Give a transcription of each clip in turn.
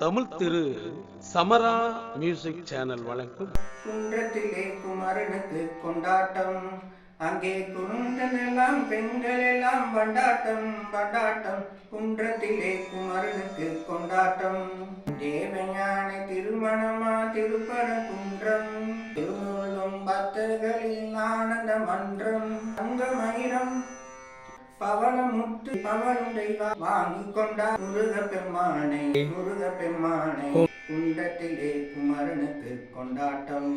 தமிழ் திரு சமரா music channel வழங்கும் குன்றத்திலே குமரனுக்கு கொண்டாட்டம், அங்கே குன்றனெல்லாம் பெண்கள் எல்லாம் வண்டாட்டம் வண்டாட்டம். குன்றத்திலே குமரனுக்கு கொண்டாட்டம், தேவஞான திருமணமா திருப்பரங்குன்றம், திருமுழுதும் பக்தர்களின் ஆனந்த மன்றம். தங்கமயிரம் பவளமுத்து பவளுடை வாங்கி கொண்டார் முருகப்பெருமானை முருகப்பெருமானை. குன்றத்திலே குமரனுக்கு கொண்டாட்டம்,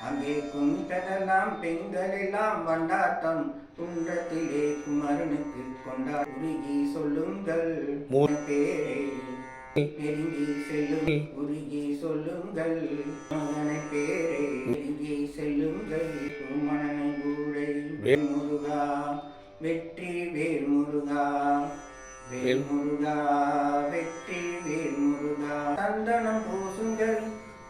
அங்கே குன்றதெல்லாம் பெண்கள் எல்லாம் வண்டாட்டம். குன்றத்திலே குமரனுக்கு கொண்டாட்டம். உருகி சொல்லுங்கள் பேரை நெருங்கி செல்லும், உருகி சொல்லுங்கள் மகனை பேரை நெருங்கி செல்லுங்கள். மனனை கூடை முருகா வெற்றி வேல் முருகா வேல் முருகா வெற்றி வேல் முருகா. சந்தனம் பூசுங்கள்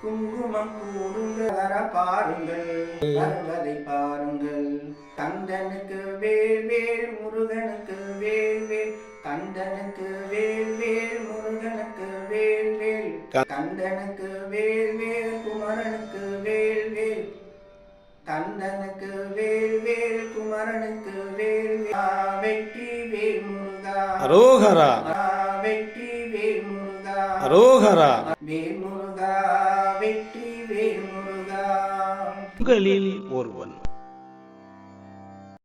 குங்குமம் கூடுங்கள், வர பாருங்கள் வருவதை பாருங்கள். கந்தனுக்கு வேல் வேல் முருகனுக்கு வேல் வேல், கந்தனுக்கு வேல் வேல் முருகனுக்கு வேல் வேல், கந்தனுக்கு வேல் வேல் குமரனுக்கு வேல் வேல், கந்தனுக்கு வேல் வேல் குமரனுக்கு வேல் வேல். வெற்றி வேல் முருகா அரோகரா வெற்றி வேல் முருகா அரோகரா. வேல் முருகா வெற்றி வேல் முருகா. உங்களில் ஒருவன்